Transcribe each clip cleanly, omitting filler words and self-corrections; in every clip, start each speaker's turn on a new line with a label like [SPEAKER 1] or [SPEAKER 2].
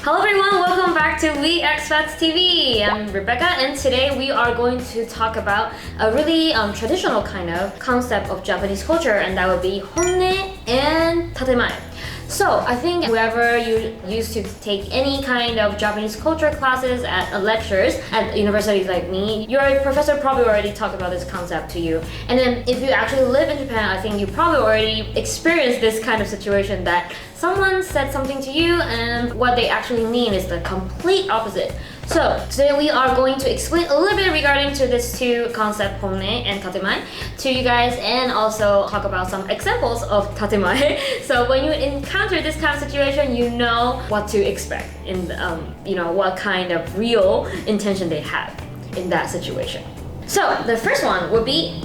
[SPEAKER 1] Hello everyone, welcome back to WeXpats TV. I'm Rebecca and today we are going to talk about a really traditional kind of concept of Japanese culture, and that would be honne and tatemae. So I think whoever you used to take any kind of Japanese culture classes at lectures at universities like me, your professor probably already talked about this concept to you. And then if you actually live in Japan, I think you probably already experienced this kind of situation that someone said something to you and what they actually mean is the complete opposite. So today we are going to explain a little bit regarding to this two concept, honne and tatemae, to you guys, and also talk about some examples of tatemae. So when you encounter this kind of situation, you know what to expect in what kind of real intention they have in that situation. So the first one would be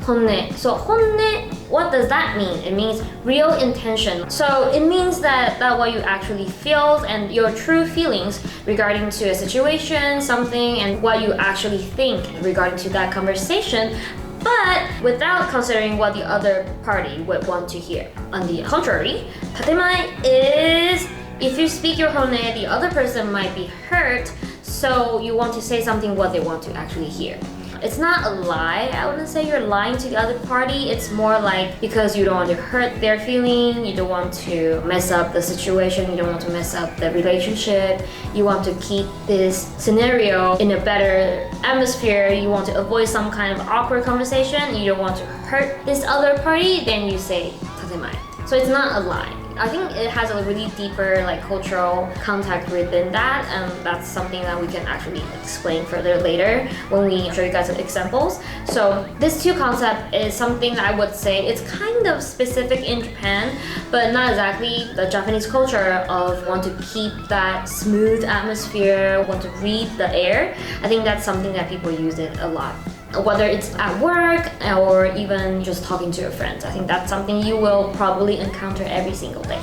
[SPEAKER 1] honne. So honne, what does that mean? It means real intention. So it means that what you actually feel and your true feelings regarding to a situation, something, and what you actually think regarding to that conversation, but without considering what the other party would want to hear. On the contrary, tatemae is if you speak your honne, the other person might be hurt, so you want to say something what they want to actually hear. It's not a lie. I wouldn't say you're lying to the other party. It's more like because you don't want to hurt their feeling, you don't want to mess up the situation, you don't want to mess up the relationship, you want to keep this scenario in a better atmosphere, you want to avoid some kind of awkward conversation, you don't want to hurt this other party, then you say tatemae. So it's not a lie. I think it has a really deeper cultural contact within that, and that's something that we can actually explain further later when we show you guys some examples. So this two concept is something that I would say it's kind of specific in Japan, but not exactly the Japanese culture of want to keep that smooth atmosphere, want to read the air. I think that's something that people use it a lot. Whether it's at work or even just talking to your friends. I think that's something you will probably encounter every single day.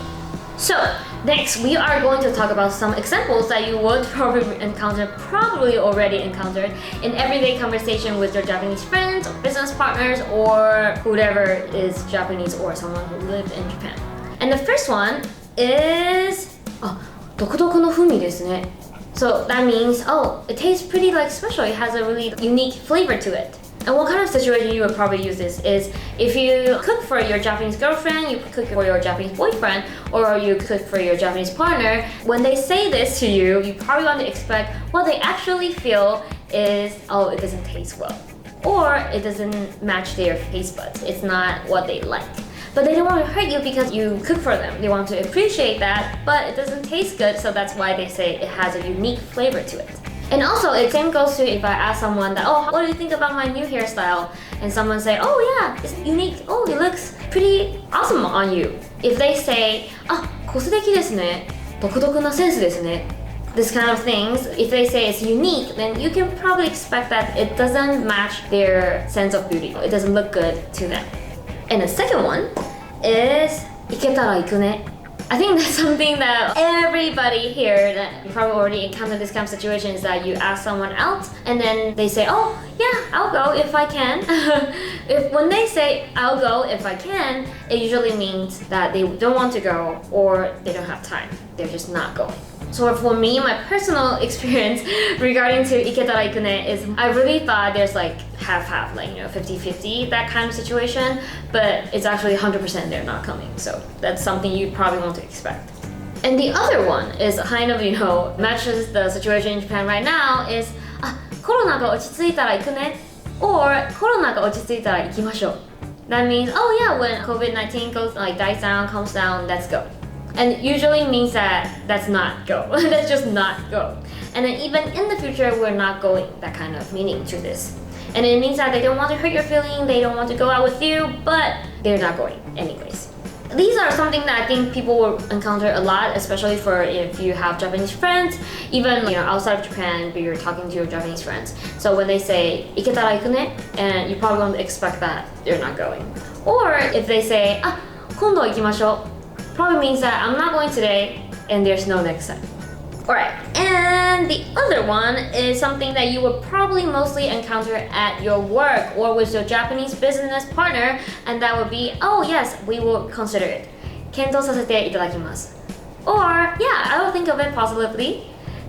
[SPEAKER 1] So next we are going to talk about some examples that you would probably already encountered in everyday conversation with your Japanese friends or business partners or whoever is Japanese or someone who lived in Japan. And the first one is Dokutoku no huunni desu ne. So that means, it tastes pretty special. It has a really unique flavor to it. And what kind of situation you would probably use this is if you cook for your Japanese girlfriend, you cook for your Japanese boyfriend, or you cook for your Japanese partner. When they say this to you, you probably want to expect what they actually feel is, it doesn't taste well. Or it doesn't match their taste buds. It's not what they like. But they don't want to hurt you because you cook for them. They want to appreciate that, but it doesn't taste good, so that's why they say it has a unique flavor to it. And also, it same goes to if I ask someone that, what do you think about my new hairstyle? And someone say, yeah, it's unique. It looks pretty awesome on you. If they say, 個性的ですね。独特なセンスですね。This kind of things, if they say it's unique, then you can probably expect that it doesn't match their sense of beauty. It doesn't look good to them. And the second one is 行けたら行くね. I think that's something that everybody here that you probably already encountered this kind of situation is that you ask someone out and then they say, yeah, I'll go if I can. When they say I'll go if I can, it usually means that they don't want to go or they don't have time. They're just not going. So for me, my personal experience regarding to 行けたら行くね is I really thought there's half-half, 50-50, that kind of situation, but it's actually 100% they're not coming. So that's something you probably want to expect. And the other one is kind of, matches the situation in Japan right now is コロナが落ち着いたら行くね or コロナが落ち着いたら行きましょう. That means, yeah, when COVID-19 goes, dies down, calms down, let's go. And usually means that's not go. That's just not go. And then even in the future, we're not going, that kind of meaning to this. And it means that they don't want to hurt your feeling, they don't want to go out with you, but they're not going anyways. These are something that I think people will encounter a lot, especially for if you have Japanese friends, even outside of Japan, but you're talking to your Japanese friends. So when they say 行けたら行くね, and you probably won't expect that they're not going. Or if they say 今度行きましょう, probably means that I'm not going today and there's no next time. Alright, and the other one is something that you would probably mostly encounter at your work or with your Japanese business partner, and that would be, yes, we will consider it. 検討させていただきます. Or, yeah, I will think of it positively,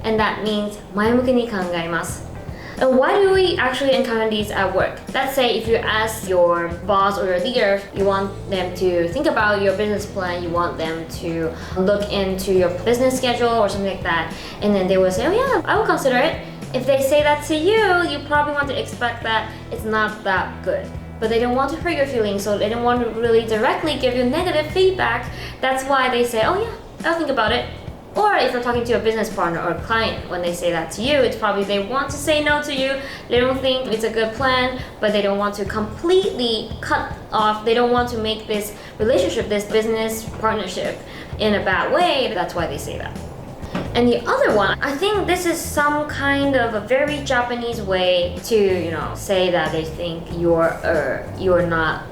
[SPEAKER 1] and that means 前向きに考えます。And why do we actually encounter these at work? Let's say if you ask your boss or your leader, you want them to think about your business plan, you want them to look into your business schedule or something like that, and then they will say, oh yeah, I will consider it. If they say that to you, you probably want to expect that it's not that good. But they don't want to hurt your feelings, so they don't want to really directly give you negative feedback. That's why they say, oh yeah, I'll think about it. Or if you're talking to a business partner or client, when they say that to you, it's probably they want to say no to you. They don't think it's a good plan, but they don't want to completely cut off. They don't want to make this relationship, this business partnership in a bad way. That's why they say that. And the other one, I think this is some kind of a very Japanese way to, say that they think you're not.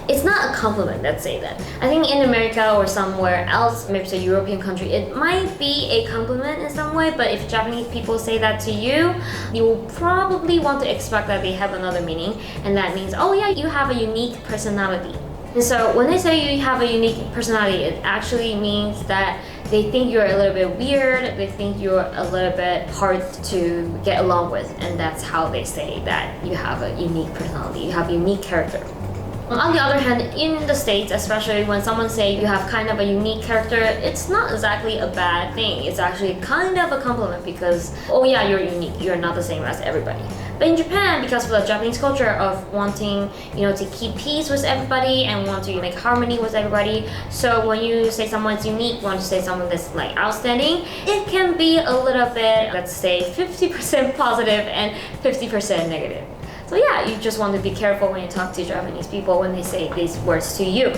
[SPEAKER 1] It's not a compliment, let's say that. I think in America or somewhere else, maybe it's a European country, it might be a compliment in some way, but if Japanese people say that to you, you will probably want to expect that they have another meaning, and that means, oh yeah, you have a unique personality. And so when they say you have a unique personality, it actually means that they think you're a little bit weird, they think you're a little bit hard to get along with, and that's how they say that you have a unique personality, you have a unique character. On the other hand, in the States, especially when someone say you have kind of a unique character, it's not exactly a bad thing. It's actually kind of a compliment because, oh yeah, you're unique, you're not the same as everybody. But in Japan, because of the Japanese culture of wanting, to keep peace with everybody and want to make harmony with everybody, so when you say someone's unique, want to say someone that's like outstanding, it can be a little bit, let's say, 50% positive and 50% negative. So yeah, you just want to be careful when you talk to Japanese people when they say these words to you.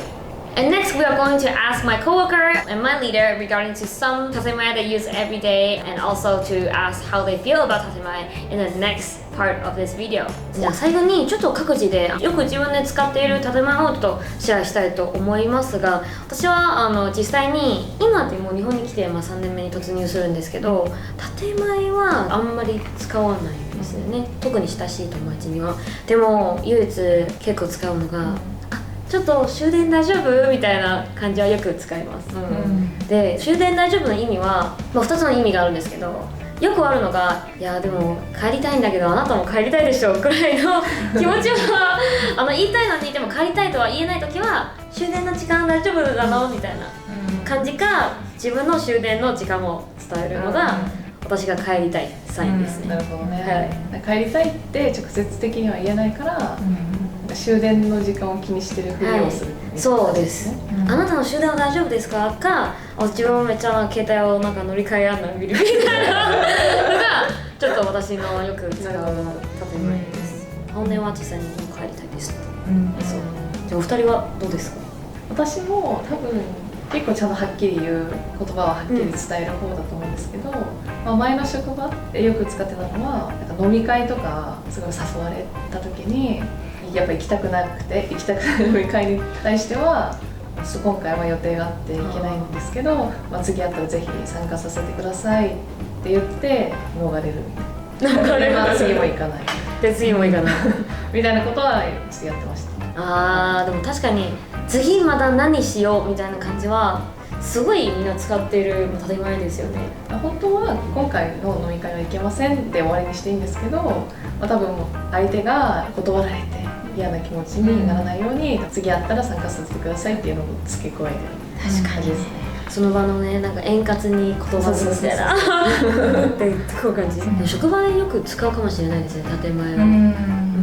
[SPEAKER 1] And next, we are going to ask my coworker and my leader regarding to some tatemae they use every day, and also to ask how they feel about tatemae in the next part of this video. じゃあ最後にちょっと各自でよく自分で使っている建前をちょっとシェアしたいと思いますが、私は実際に今ってもう日本に来て3年目に突入するんですけど、建前はあんまり使わないんですよね。特に親しい友達には。でも唯一結構使うのが、ちょっと終電大丈夫みたいな感じはよく使います。で、終電大丈夫の意味は、2つの意味があるんですけど、よくあるのが、いやでも帰りたいんだけどあなたも帰りたいでしょくらいの気持ちは言いたいのにでも帰りたいとは言えないときは、終電の時間大丈夫なのみたいな感じか、自分の終電の時間を伝えるのが、私が帰りたいサインですね。
[SPEAKER 2] なるほどね、はい、帰りたいって直接的には言えないから、終電の時間を気にしてるふりをする、
[SPEAKER 1] そうです、あなたの終電は大丈夫ですかか、自分もめっちゃ携帯を乗り換え案内見るみたいなのがちょっと私のよく使う建前です。本音は実際に帰りたいです。そうじゃあお二人はどうですか？
[SPEAKER 2] 私も多分結構ちゃんとはっきり言う言葉ははっきり伝える方だと思うんですけど、前の職場でよく使ってたのは飲み会とかすごい誘われた時にやっぱ行きたくなくて行きたくない飲み会に対しては今回は予定があって行けないんですけど、次あったらぜひ参加させてくださいって言って逃れるみたいな。次も行かない
[SPEAKER 1] で次も行かない
[SPEAKER 2] みたいなことはちょっとやってました。
[SPEAKER 1] でも確かに次また何しようみたいな感じはすごいみんな使っている当たり前ですよね。
[SPEAKER 2] 本当は今回の飲み会は行けませんで終わりにしていいんですけど、多分相手が断られて嫌な気持ちにならないように、次会ったら参加させてくださいっていうのを付け加えてる感じですね。
[SPEAKER 1] その場のね、円滑に言葉にみたいなってこういう感じ。職場でよく使うかもしれないですね、建前は。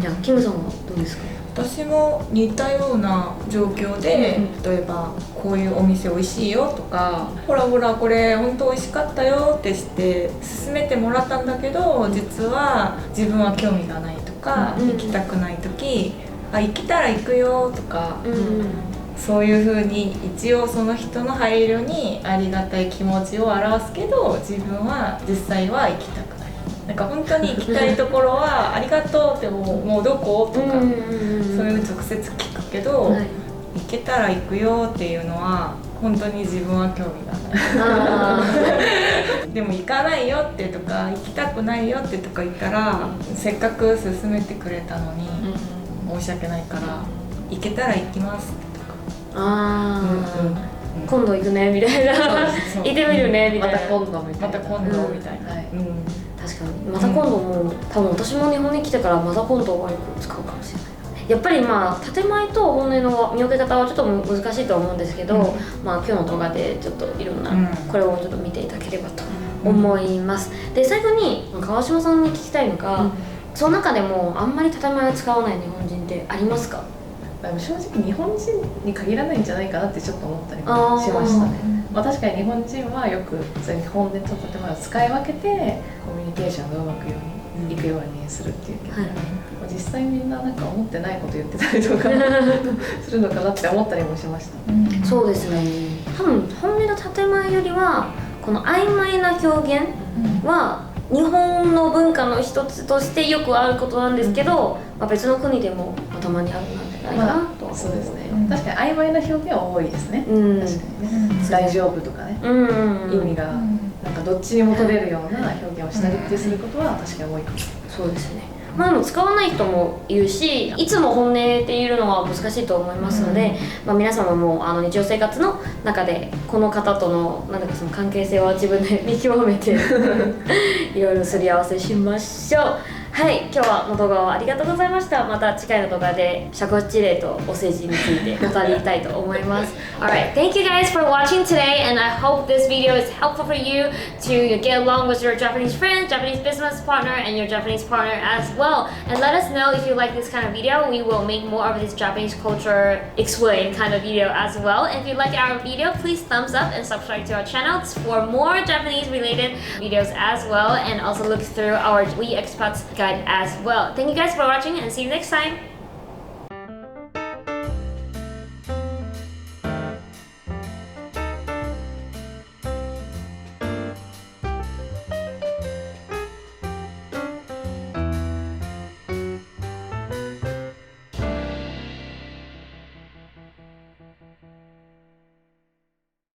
[SPEAKER 1] じゃあキムさんはどうですか？
[SPEAKER 3] 私も似たような状況で、例えばこういうお店美味しいよとか、ほらほらこれ本当美味しかったよってして勧めてもらったんだけど、実は自分は興味がないとか、行きたくない時、行けたら行くよとか、そういう風に一応その人の配慮にありがたい気持ちを表すけど、自分は実際は行きたくない。本当に行きたいところはありがとうってもうどことか、そういう直接聞くけど、行けたら行くよっていうのは本当に自分は興味がないでも行かないよってとか行きたくないよってとか言ったら、せっかく勧めてくれたのに申し訳ないから行けたら行きますってとか、
[SPEAKER 1] 今度行くねみたいな
[SPEAKER 3] そう
[SPEAKER 1] 行ってみるねみたいな、
[SPEAKER 2] また今度みたいな。
[SPEAKER 3] また今度みたいな、
[SPEAKER 2] はい
[SPEAKER 1] 確かにまた今度も、多分私も日本に来てからまた今度はよく使うかもしれない。やっぱりまあ建前と本音の見分け方はちょっと難しいと思うんですけど、まあ今日の動画でちょっといろんな、これをちょっと見ていただければと思います。で最後に川島さんに聞きたいのが、その中でもあんまり建前を使わない日本人ってありますか？
[SPEAKER 2] でも正直日本人に限らないんじゃないかなってちょっと思ったりもしましたね。まあ、確かに日本人はよくそれに本音と建前を使い分けてコミュニケーションがうまくいくようにするっていうけど、実際みんななんか思ってないこと言ってたりとかするのかなって思ったりもしました。
[SPEAKER 1] そうですね。多分本音と建前よりはこの曖昧な表現は日本の文化の一つとしてよくあることなんですけど、まあ、別の国でもたまにあるんじゃないかなと、
[SPEAKER 2] そうですね。確かに曖昧な表現は多いですね。確かにね。大丈夫とかね。意味がなんかどっちにも取れるような表現をしたりってすることは確かに多いかも。
[SPEAKER 1] そうですね。まあでも使わない人もいるし、いつも本音っていうのは難しいと思いますので、まあ、皆様も日常生活の中でこの方とのなんだかその関係性は自分で見極めていろいろすり合わせしましょう。はい、今日の動画をありがとうございました。また次回の動画で社交辞令とお世辞について語りたいと思います。Alright, thank you guys for watching today, and I hope this video is helpful for you to get along with your Japanese friends, Japanese business partner, and your Japanese partner as well. And let us know if you like this kind of video. We will make more of this Japanese culture explain kind of video as well. And if you like our video, please thumbs up and subscribe to our channel for more Japanese related videos as well. And also look through our WeXpats guide as well. Thank you guys for watching and see you next time.